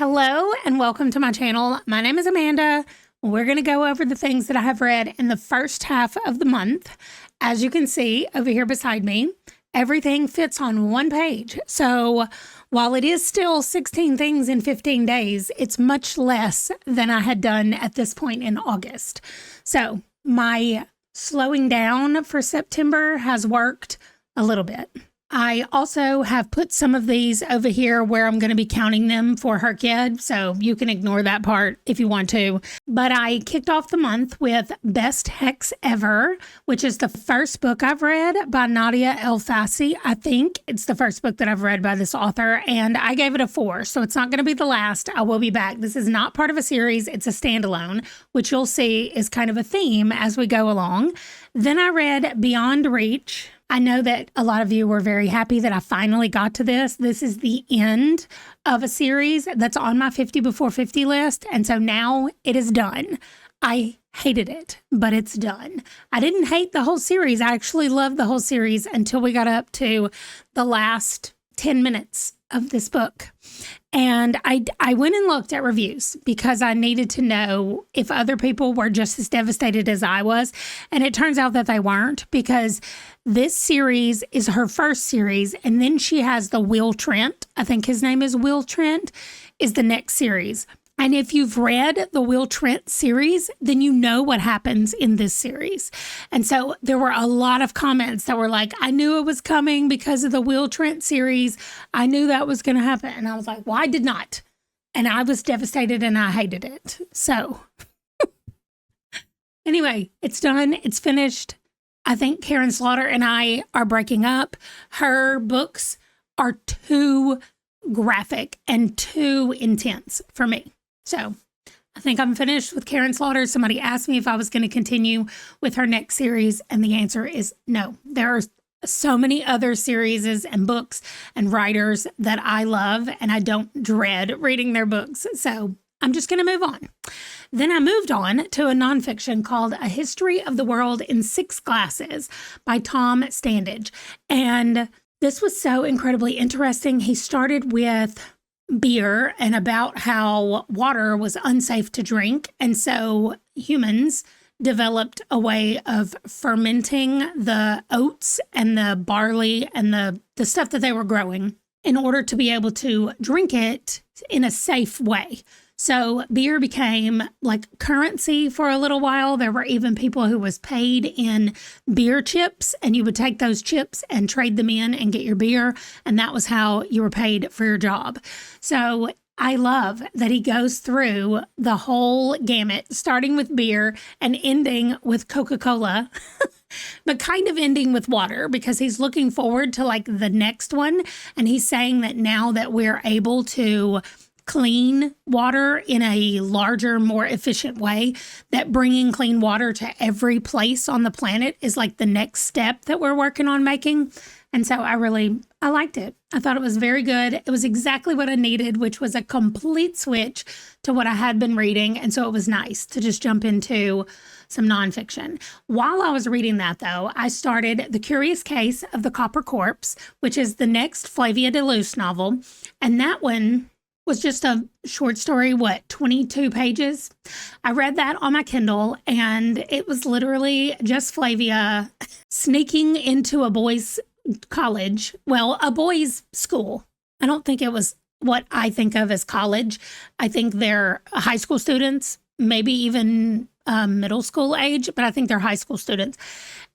Hello and welcome to my channel. My name is Amanda. We're going to go over the things that I have read in the first half of the month. As you can see over here beside me, everything fits on one page. So while it is still 16 things in 15 days, it's much less than I had done at this point in August. So my slowing down for September has worked a little bit. I also have put some of these over here where I'm going to be counting them for her kid, so you can ignore that part if you want to. But I kicked off the month with Best Hex Ever, which is the first book I've read by Nadia El-Fassi. I think it's the first book that I've read by this author, and I gave it a 4, so it's not going to be the last. I will be back. This is not part of a series. It's a standalone, which you'll see is kind of a theme as we go along. Then I read Beyond Reach. I know that a lot of you were very happy that I finally got to this. This is the end of a series that's on my 50 before 50 list. And so now it is done. I hated it, but it's done. I didn't hate the whole series. I actually loved the whole series until we got up to the last 10 minutes of this book. And I went and looked at reviews because I needed to know if other people were just as devastated as I was. And it turns out that they weren't, because this series is her first series. And then she has the Will Trent, I think his name is Will Trent, is the next series. And if you've read the Will Trent series, then you know what happens in this series. And so there were a lot of comments that were like, I knew it was coming because of the Will Trent series. I knew that was going to happen. And I was like, well, I did not. And I was devastated and I hated it. So anyway, it's done. It's finished. I think Karen Slaughter and I are breaking up. Her books are too graphic and too intense for me. So I think I'm finished with Karen Slaughter. Somebody asked me if I was going to continue with her next series, and the answer is no. There are so many other series and books and writers that I love, and I don't dread reading their books. So I'm just going to move on. Then I moved on to a nonfiction called A History of the World in 6 Glasses by Tom Standage. And this was so incredibly interesting. He started with beer and about how water was unsafe to drink. And so humans developed a way of fermenting the oats and the barley and the stuff that they were growing in order to be able to drink it in a safe way. So beer became like currency for a little while. There were even people who was paid in beer chips, and you would take those chips and trade them in and get your beer. And that was how you were paid for your job. So I love that he goes through the whole gamut, starting with beer and ending with Coca-Cola, but kind of ending with water, because he's looking forward to like the next one. And he's saying that now that we're able to clean water in a larger, more efficient way, that bringing clean water to every place on the planet is like the next step that we're working on making. And so I liked it. I thought it was very good. It was exactly what I needed, which was a complete switch to what I had been reading. And so it was nice to just jump into some nonfiction. While I was reading that, though, I started The Curious Case of the Copper Corpse, which is the next Flavia de Luce novel. And that one was just a short story, 22 pages. I read that on my Kindle, and it was literally just Flavia sneaking into a boys' college. Well, a boys' school. I don't think it was what I think of as college. I think they're high school students, maybe even middle school age, but I think they're high school students.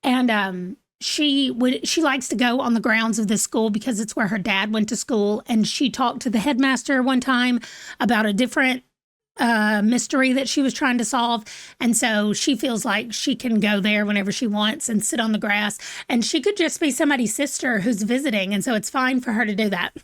And she likes to go on the grounds of this school because it's where her dad went to school. And she talked to the headmaster one time about a different mystery that she was trying to solve. And so she feels like she can go there whenever she wants and sit on the grass. And she could just be somebody's sister who's visiting. And so it's fine for her to do that.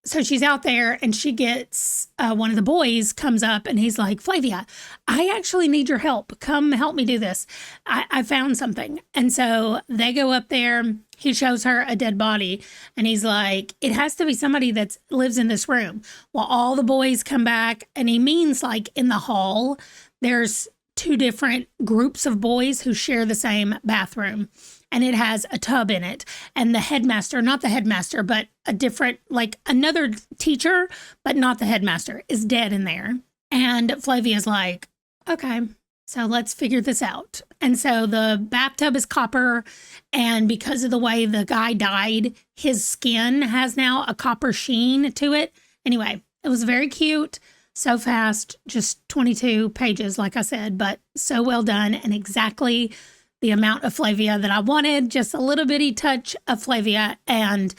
So she's out there and she gets, one of the boys comes up and he's like, Flavia, I actually need your help. Come help me do this. I found something. And so they go up there. He shows her a dead body and he's like, it has to be somebody that lives in this room. Well, all the boys come back, and he means like in the hall, there's 2 different groups of boys who share the same bathroom. and it has a tub in it. And the headmaster, not the headmaster, but a different, like another teacher, but not the headmaster, is dead in there. And Flavia's like, okay, so let's figure this out. And so the bathtub is copper. And because of the way the guy died, his skin has now a copper sheen to it. Anyway, it was very cute. So fast, just 22 pages, like I said, but so well done and exactly the amount of Flavia that I wanted, just a little bitty touch of Flavia, and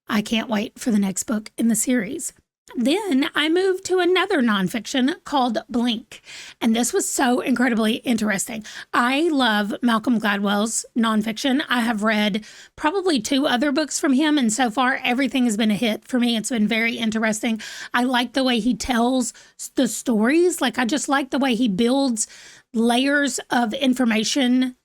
I can't wait for the next book in the series. Then I moved to another nonfiction called Blink, and this was so incredibly interesting. I love Malcolm Gladwell's nonfiction. I have read probably 2 other books from him, and so far everything has been a hit for me. It's been very interesting. I like the way he tells the stories. Like, I just like the way he builds layers of information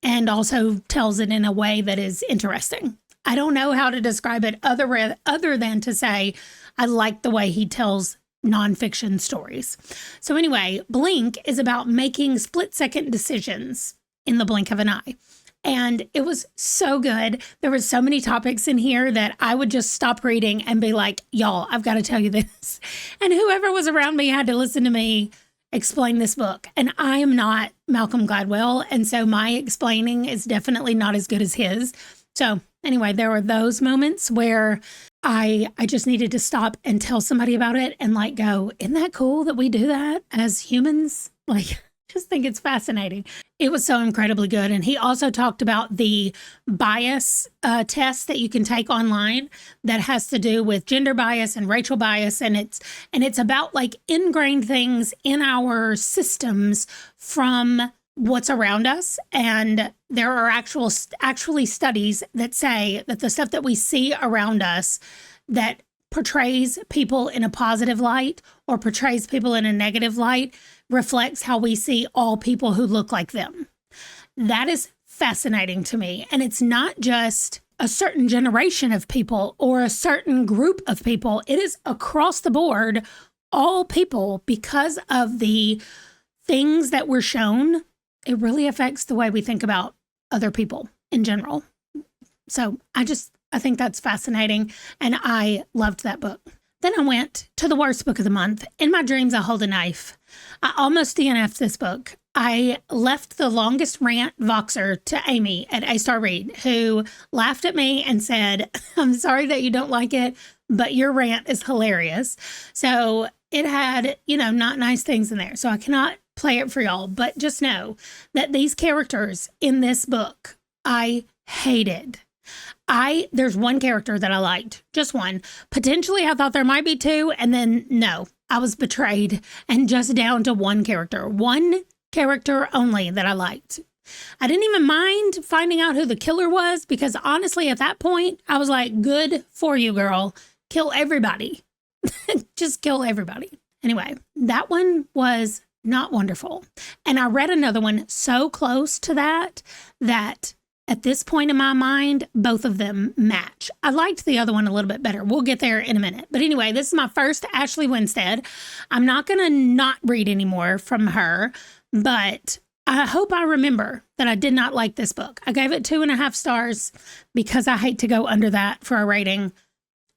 and also tells it in a way that is interesting. I don't know how to describe it other than to say I like the way he tells nonfiction stories. So anyway, Blink is about making split-second decisions in the blink of an eye. And it was so good. There were so many topics in here that I would just stop reading and be like, y'all, I've got to tell you this. And whoever was around me had to listen to me explain this book. And I am not Malcolm Gladwell. And so my explaining is definitely not as good as his. So anyway, there were those moments where I just needed to stop and tell somebody about it and like go, isn't that cool that we do that as humans? Like, just think it's fascinating. It was so incredibly good. And he also talked about the bias test that you can take online that has to do with gender bias and racial bias. And it's about like ingrained things in our systems from what's around us. And there are actually studies that say that the stuff that we see around us that portrays people in a positive light or portrays people in a negative light reflects how we see all people who look like them. That is fascinating to me. And it's not just a certain generation of people or a certain group of people. It is across the board, all people, because of the things that we're shown. It really affects the way we think about other people in general. So I think that's fascinating. And I loved that book. Then I went to the worst book of the month. In My Dreams, I Hold a Knife. I almost DNF'd this book. I left the longest rant Voxer to Amy at A-Star Read, who laughed at me and said, I'm sorry that you don't like it, but your rant is hilarious. So it had, not nice things in there. So I cannot play it for y'all, but just know that these characters in this book, I hated. There's one character that I liked, just one. Potentially, I thought there might be 2, and then no, I was betrayed and just down to one character only that I liked. I didn't even mind finding out who the killer was because honestly, at that point, I was like, good for you, girl. Kill everybody. Just kill everybody. Anyway, that one was not wonderful. And I read another one so close to that at this point in my mind, both of them match. I liked the other one a little bit better. We'll get there in a minute. But anyway, this is my first Ashley Winstead. I'm not going to not read anymore from her, but I hope I remember that I did not like this book. I gave it 2.5 stars because I hate to go under that for a rating.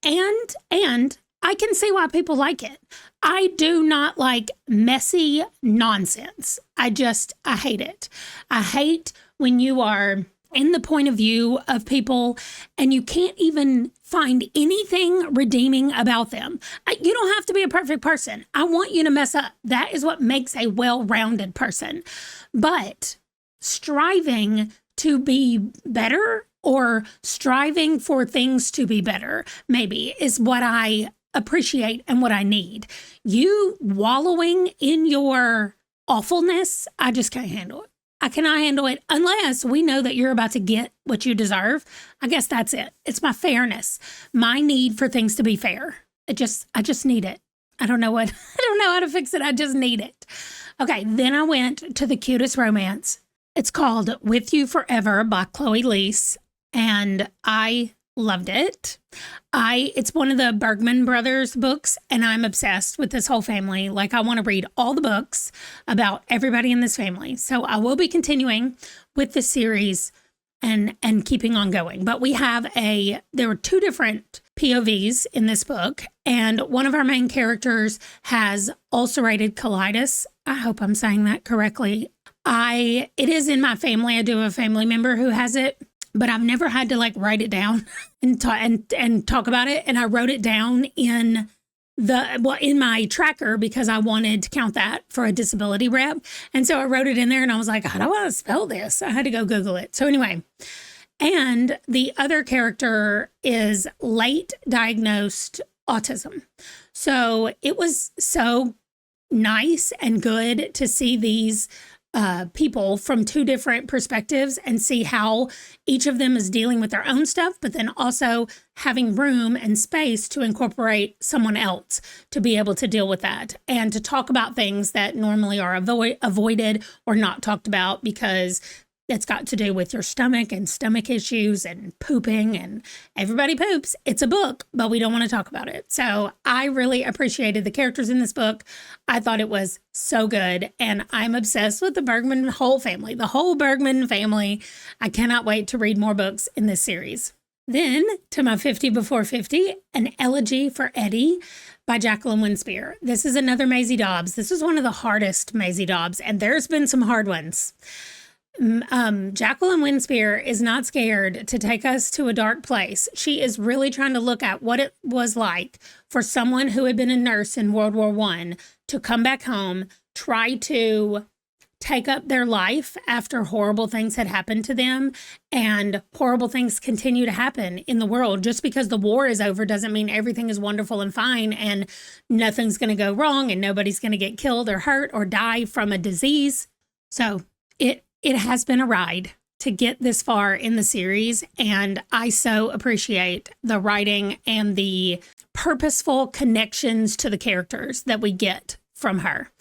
And I can see why people like it. I do not like messy nonsense. I hate it. I hate when you are in the point of view of people and you can't even find anything redeeming about them. You don't have to be a perfect person. I want you to mess up. That is what makes a well-rounded person. But striving to be better or striving for things to be better, maybe, is what I appreciate and what I need. You wallowing in your awfulness, I just can't handle it. I cannot handle it unless we know that you're about to get what you deserve. I guess that's it. It's my fairness, my need for things to be fair. I just need it. I don't know how to fix it. I just need it. Okay. Then I went to the cutest romance. It's called With You Forever by Chloe Leese. And I loved it. It's one of the Bergman brothers books, and I'm obsessed with this whole family. Like, I want to read all the books about everybody in this family. So I will be continuing with this series and keeping on going. But there were two different POVs in this book, and one of our main characters has ulcerated colitis. I hope I'm saying that correctly. It is in my family. I do have a family member who has it, but I've never had to write it down and talk about it. And I wrote it down in my tracker because I wanted to count that for a disability rep. And so I wrote it in there and I was like, how do I spell this? I had to go Google it. So anyway, and the other character is late diagnosed autism. So it was so nice and good to see these people from two different perspectives and see how each of them is dealing with their own stuff, but then also having room and space to incorporate someone else to be able to deal with that and to talk about things that normally are avoided or not talked about because it's got to do with your stomach and stomach issues and pooping, and everybody poops. It's a book, but we don't want to talk about it. So I really appreciated the characters in this book. I thought it was so good, and I'm obsessed with the Bergman whole family, the whole Bergman family. I cannot wait to read more books in this series. Then to my 50 before 50, An Elegy for Eddie by Jacqueline Winspear. This is another Maisie Dobbs. This is one of the hardest Maisie Dobbs, and there's been some hard ones. Jacqueline Winspear is not scared to take us to a dark place. She is really trying to look at what it was like for someone who had been a nurse in World War I to come back home, try to take up their life after horrible things had happened to them, and horrible things continue to happen in the world. Just because the war is over doesn't mean everything is wonderful and fine and nothing's going to go wrong and nobody's going to get killed or hurt or die from a disease. So it has been a ride to get this far in the series, and I so appreciate the writing and the purposeful connections to the characters that we get from her.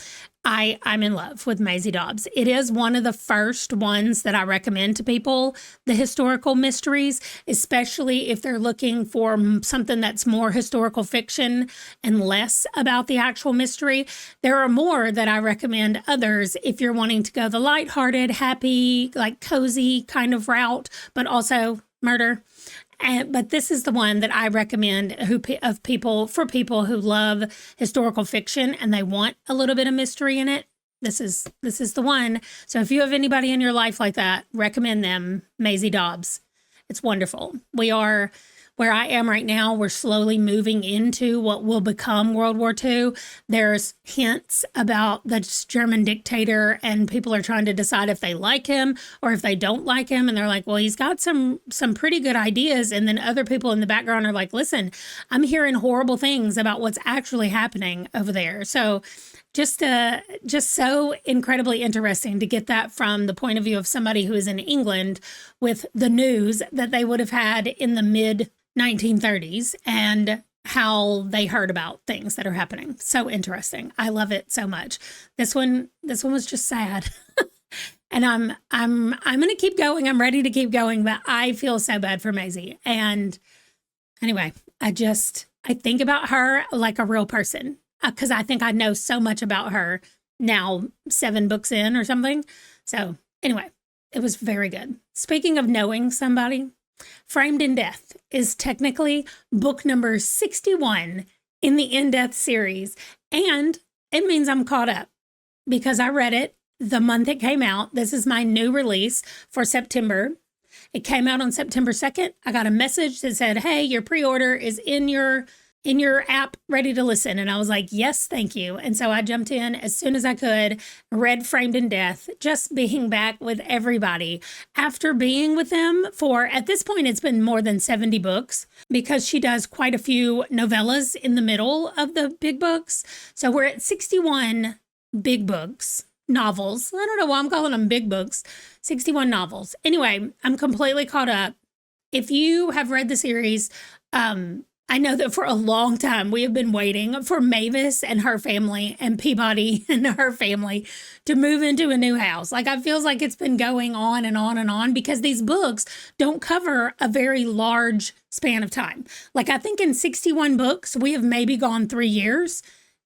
I'm in love with Maisie Dobbs. It is one of the first ones that I recommend to people, the historical mysteries, especially if they're looking for something that's more historical fiction and less about the actual mystery. There are more that I recommend others if you're wanting to go the lighthearted, happy, cozy kind of route, but also murder. But this is the one that I recommend for people who love historical fiction and they want a little bit of mystery in it. This is the one. So if you have anybody in your life like that, recommend them, Maisie Dobbs. It's wonderful. We are where I am right now. We're slowly moving into what will become World War II. There's hints about the German dictator, and people are trying to decide if they like him or if they don't like him. And they're like, well, he's got some pretty good ideas. And then other people in the background are like, listen, I'm hearing horrible things about what's actually happening over there. So just so incredibly interesting to get that from the point of view of somebody who is in England with the news that they would have had in the mid 1930s and how they heard about things that are happening. So interesting. I love it so much. This one was just sad. And I'm going to keep going. I'm ready to keep going, but I feel so bad for Maisie. And anyway, I think about her like a real person because I think I know so much about her now, 7 books in or something. So anyway, it was very good. Speaking of knowing somebody, Framed in Death is technically book number 61 in the In Death series. And it means I'm caught up because I read it the month it came out. This is my new release for September. It came out on September 2nd. I got a message that said, hey, your pre-order is in your app, ready to listen. And I was like, yes, thank you. And so I jumped in as soon as I could, read Framed in Death, just being back with everybody after being with them for, at this point, it's been more than 70 books because she does quite a few novellas in the middle of the big books. So we're at 61 big books, novels. I don't know why I'm calling them big books, 61 novels. Anyway, I'm completely caught up. If you have read the series, I know that for a long time we have been waiting for Mavis and her family and Peabody and her family to move into a new house. I feel like it's been going on and on and on because these books don't cover a very large span of time. I think in 61 books, we have maybe gone 3 years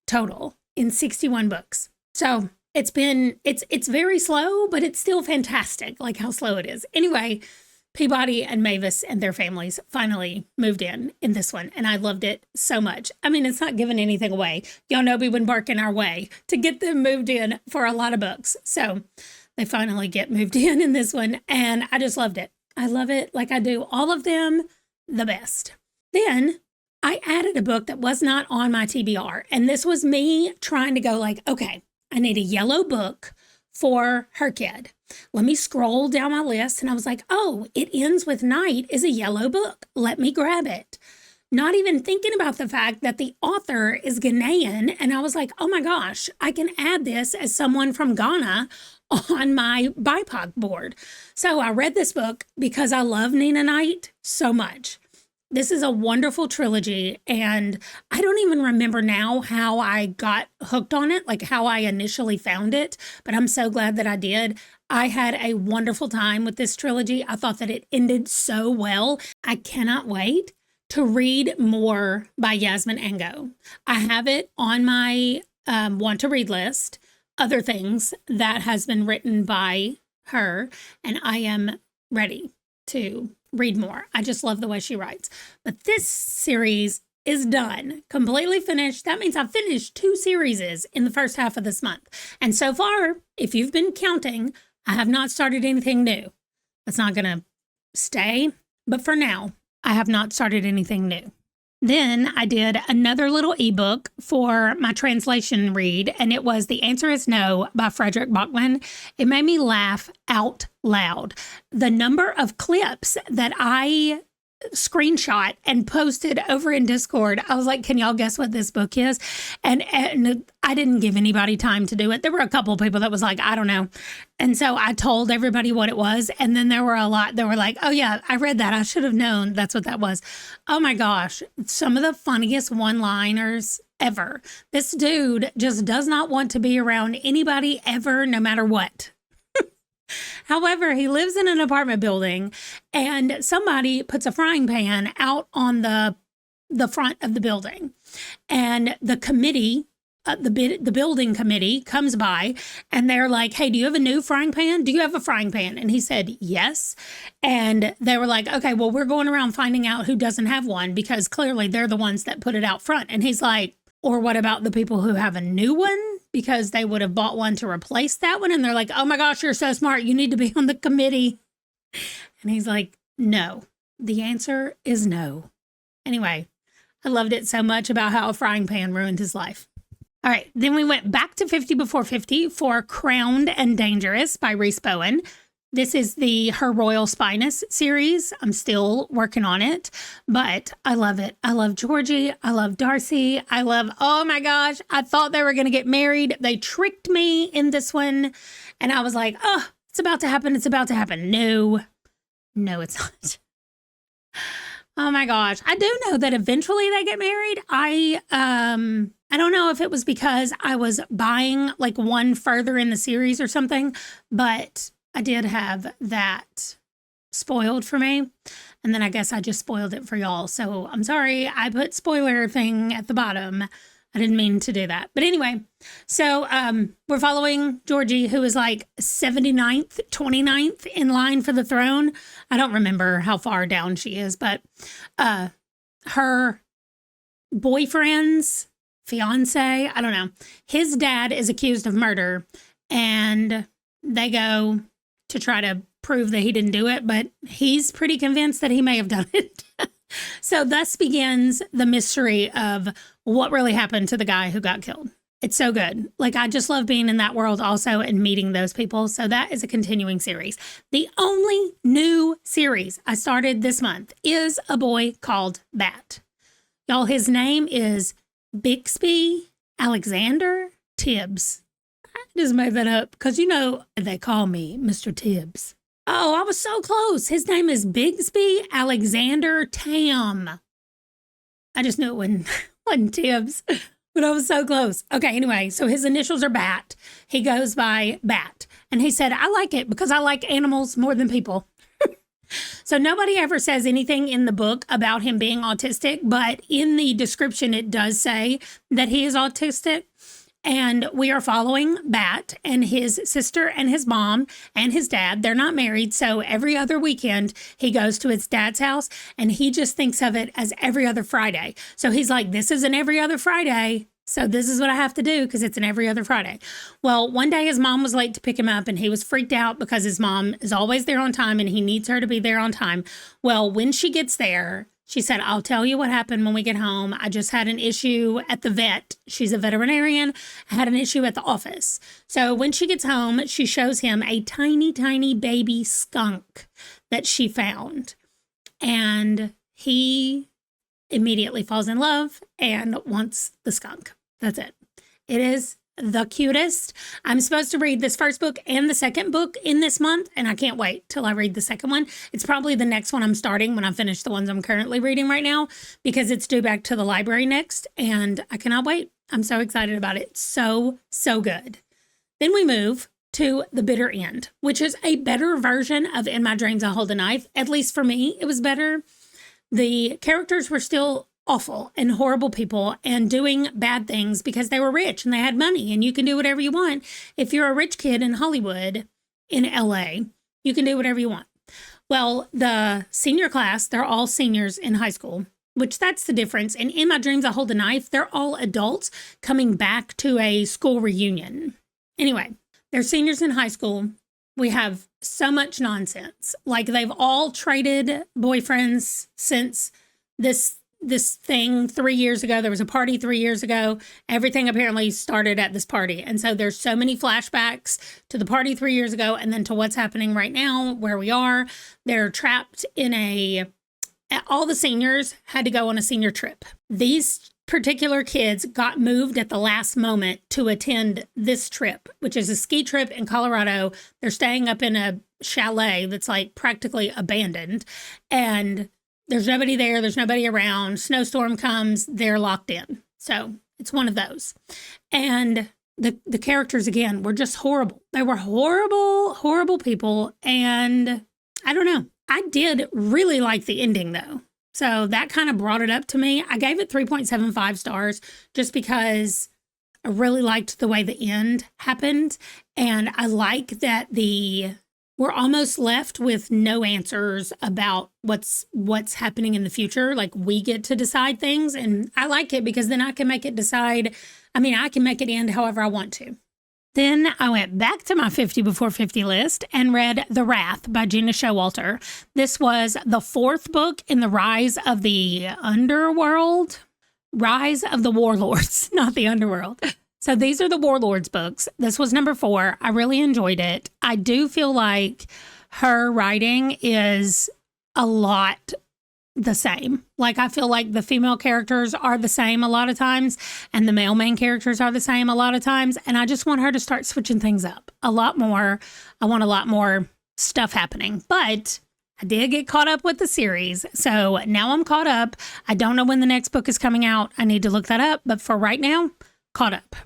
total in 61 books. So it's very slow, but it's still fantastic, how slow it is. Anyway, Peabody and Mavis and their families finally moved in this one, and I loved it so much. I mean, it's not giving anything away. Y'all know we've been working our way to get them moved in for a lot of books. So they finally get moved in this one, and I just loved it. I love it like I do all of them the best. Then I added a book that was not on my TBR, and this was me trying to go like, okay, I need a yellow book for her kid. Let me scroll down my list, and I was like, oh, It Ends with Night is a yellow book. Let me grab it. Not even thinking about the fact that the author is Ghanaian, and I was like, oh my gosh, I can add this as someone from Ghana on my BIPOC board. So I read this book because I love Nina Knight so much. This is a wonderful trilogy, and I don't even remember now how I got hooked on it, like how I initially found it, but I'm so glad that I did. I had a wonderful time with this trilogy. I thought that it ended so well. I cannot wait to read more by Yasmin Ango. I have it on my want to read list, other things that has been written by her, and I am ready to read more. I just love the way she writes. But this series is done, completely finished. That means I've finished 2 series in the first half of this month. And so far, if you've been counting, I have not started anything new. That's not going to stay. But for now, I have not started anything new. Then I did another little ebook for my translation read, and it was The Answer is No by Frederick Bachman. It made me laugh out loud. The number of clips that I screenshot and posted over in Discord, I was like, can y'all guess what this book is? And I didn't give anybody time to do it. There were a couple of people that was like, I don't know. And so I told everybody what it was. And then there were a lot that were like, oh yeah, I read that. I should have known that's what that was. Oh my gosh. Some of the funniest one-liners ever. This dude just does not want to be around anybody ever, no matter what. However, he lives in an apartment building, and somebody puts a frying pan out on the front of the building, and the committee, the building committee comes by, and they're like, hey, do you have a new frying pan? Do you have a frying pan? And he said, yes. And they were like, okay, well, we're going around finding out who doesn't have one, because clearly they're the ones that put it out front. And he's like, or what about the people who have a new one? Because they would have bought one to replace that one. And they're like, oh my gosh, you're so smart. You need to be on the committee. And he's like, no, the answer is no. Anyway, I loved it so much about how a frying pan ruined his life. All right. Then we went back to 50 Before 50 for Crowned and Dangerous by Reese Bowen. This is Her Royal Spyness series. I'm still working on it, but I love it. I love Georgie. I love Darcy. Oh my gosh, I thought they were going to get married. They tricked me in this one. And I was like, oh, it's about to happen. It's about to happen. No, it's not. Oh my gosh. I do know that eventually they get married. I don't know if it was because I was buying like one further in the series or something, but I did have that spoiled for me. And then I guess I just spoiled it for y'all. So I'm sorry. I put spoiler thing at the bottom. I didn't mean to do that. But anyway, so we're following Georgie, who is like 79th, 29th in line for the throne. I don't remember how far down she is, but her boyfriend's fiance, I don't know. His dad is accused of murder, and they go to try to prove that he didn't do it, but he's pretty convinced that he may have done it. So thus begins the mystery of what really happened to the guy who got killed. It's so good. Like, I just love being in that world also and meeting those people. So that is a continuing series. The only new series I started this month is A Boy Called Bat. Y'all, his name is Bixby Alexander Tibbs. I just made that up because, you know, they call me Mr. Tibbs. Oh, I was so close. His name is Bigsby Alexander Tam. I just knew it wasn't Tibbs, but I was so close. Okay, anyway, so his initials are Bat. He goes by Bat. And he said, I like it because I like animals more than people. So nobody ever says anything in the book about him being autistic, but in the description, it does say that he is autistic. And we are following Bat and his sister and his mom and his dad. They're not married. So every other weekend, he goes to his dad's house and he just thinks of it as every other Friday. So he's like, this is an every other Friday. So this is what I have to do because it's an every other Friday. Well, one day his mom was late to pick him up and he was freaked out because his mom is always there on time and he needs her to be there on time. Well, when she gets there, she said, I'll tell you what happened when we get home. I just had an issue at the vet. She's a veterinarian. I had an issue at the office. So when she gets home, she shows him a tiny, tiny baby skunk that she found. And he immediately falls in love and wants the skunk. That's it. It is the cutest. I'm supposed to read this first book and the second book in this month, and I can't wait till I read the second one. It's probably the next one I'm starting when I finish the ones I'm currently reading right now because it's due back to the library next, and I cannot wait. I'm so excited about it. So good. Then we move to The Bitter End, which is a better version of In My Dreams I Hold a Knife. At least for me, it was better. The characters were still awful and horrible people and doing bad things because they were rich and they had money and you can do whatever you want. If you're a rich kid in Hollywood, in LA, you can do whatever you want. Well, the senior class, they're all seniors in high school, which that's the difference. And In My Dreams I Hold a Knife, they're all adults coming back to a school reunion. Anyway, they're seniors in high school. We have so much nonsense. Like they've all traded boyfriends since this thing 3 years ago. There was a party 3 years ago. Everything apparently started at this party. And so there's so many flashbacks to the party 3 years ago and then to what's happening right now, where we are. They're trapped in all the seniors had to go on a senior trip. These particular kids got moved at the last moment to attend this trip, which is a ski trip in Colorado. They're staying up in a chalet that's like practically abandoned. And there's nobody there. There's nobody around. Snowstorm comes. They're locked in. So it's one of those. And the characters, again, were just horrible. They were horrible, horrible people. And I don't know. I did really like the ending, though. So that kind of brought it up to me. I gave it 3.75 stars just because I really liked the way the end happened. And I like that we're almost left with no answers about what's happening in the future. Like we get to decide things, and I like it because then I can make it decide. I can make it end however I want to. Then I went back to my 50 Before 50 list and read The Wrath by Gina Showalter. This was the fourth book in the Rise of the Underworld. Rise of the Warlords, not the Underworld. So these are the Warlords books. This was number 4. I really enjoyed it. I do feel like her writing is a lot the same. Like I feel like the female characters are the same a lot of times and the male main characters are the same a lot of times. And I just want her to start switching things up a lot more. I want a lot more stuff happening. But I did get caught up with the series. So now I'm caught up. I don't know when the next book is coming out. I need to look that up. But for right now, caught up.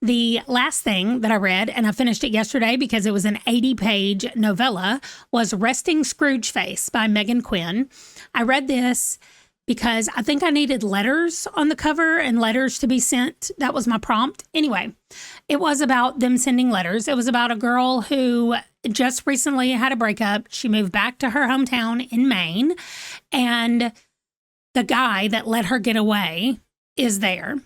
The last thing that I read, and I finished it yesterday because it was an 80-page novella, was Resting Scrooge Face by Megan Quinn. I read this because I think I needed letters on the cover and letters to be sent. That was my prompt. Anyway, it was about them sending letters. It was about a girl who just recently had a breakup. She moved back to her hometown in Maine, and the guy that let her get away is there.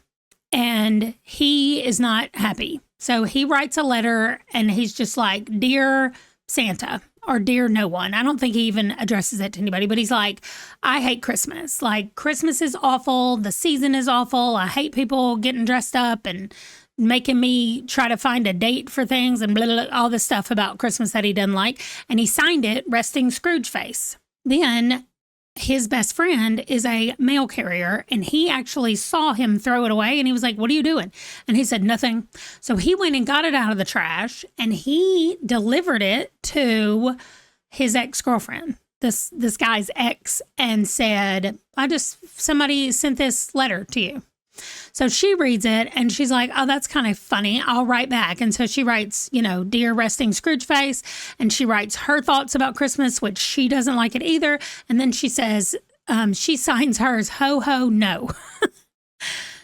And he is not happy. So he writes a letter and he's just like, Dear Santa, or Dear no one. I don't think he even addresses it to anybody, but he's like, I hate Christmas. Like, Christmas is awful. The season is awful. I hate people getting dressed up and making me try to find a date for things and blah, blah, blah, all this stuff about Christmas that he doesn't like. And he signed it, Resting Scrooge Face. Then his best friend is a mail carrier, and he actually saw him throw it away, and he was like, what are you doing? And he said, nothing. So he went and got it out of the trash, and he delivered it to his ex-girlfriend, this guy's ex, and said, somebody sent this letter to you. So she reads it and she's like, oh, that's kind of funny. I'll write back. And so she writes, Dear Resting Scrooge Face. And she writes her thoughts about Christmas, which she doesn't like it either. And then she says, she signs hers, ho, ho, no.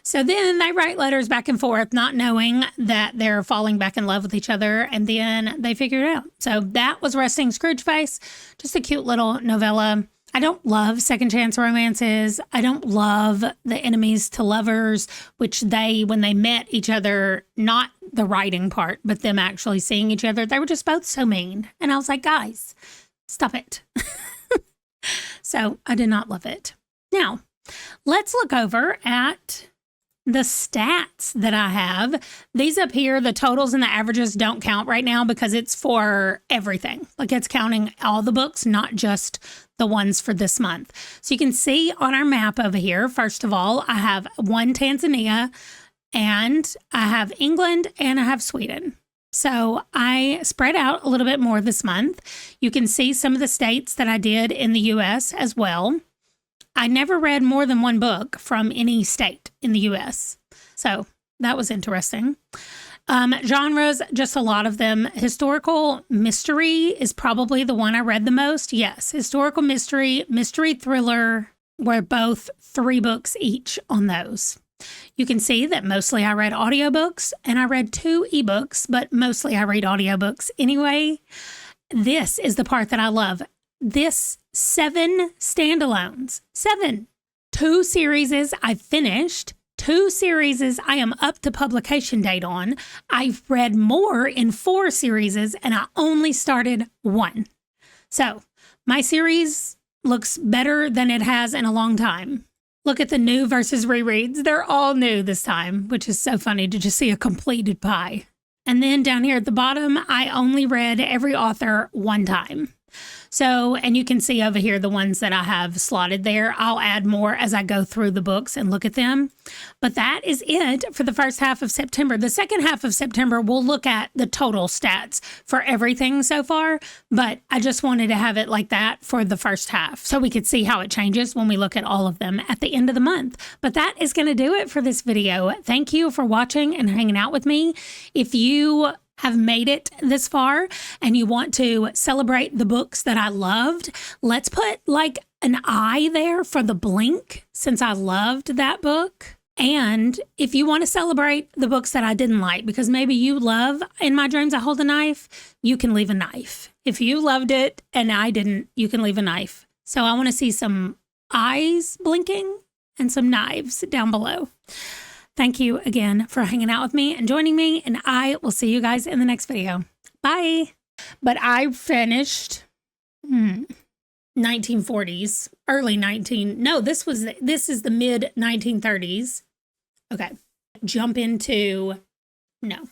So then they write letters back and forth, not knowing that they're falling back in love with each other, and then they figure it out. So that was Resting Scrooge Face, just a cute little novella. I don't love second chance romances. I don't love the enemies to lovers, which when they met each other, not the writing part, but them actually seeing each other, they were just both so mean. And I was like, guys, stop it. So I did not love it. Now, let's look over at the stats that I have. These up here, the totals and the averages don't count right now because it's for everything. Like it's counting all the books, not just the ones for this month. So you can see on our map over here, first of all, I have one Tanzania, and I have England, and I have Sweden. So I spread out a little bit more this month. You can see some of the states that I did in the US as well. I never read more than one book from any state in the US. So that was interesting. Genres, just a lot of them. Historical mystery is probably the one I read the most. Yes, historical mystery, mystery thriller were both 3 books each on those. You can see that mostly I read audiobooks and I read 2 ebooks, but mostly I read audiobooks anyway. This is the part that I love. This 7 standalones. 7. 2 series I finished. 2 series I am up to publication date on. I've read more in 4 series and I only started 1. So my series looks better than it has in a long time. Look at the new versus rereads. They're all new this time, which is so funny to just see a completed pie. And then down here at the bottom, I only read every author 1 time. So, and you can see over here the ones that I have slotted there. I'll add more as I go through the books and look at them. But that is it for the first half of September. The second half of September, we'll look at the total stats for everything so far. But I just wanted to have it like that for the first half so we could see how it changes when we look at all of them at the end of the month. But that is going to do it for this video. Thank you for watching and hanging out with me. If you have made it this far and you want to celebrate the books that I loved, let's put like an I there for the blink since I loved that book. And if you want to celebrate the books that I didn't like, because maybe you love In My Dreams I Hold a Knife, you can leave a knife. If you loved it and I didn't, you can leave a knife. So I want to see some eyes blinking and some knives down below. Thank you again for hanging out with me and joining me, and I will see you guys in the next video. Bye. But I finished 1940s, this is the mid 1930s. Okay. Jump into, no.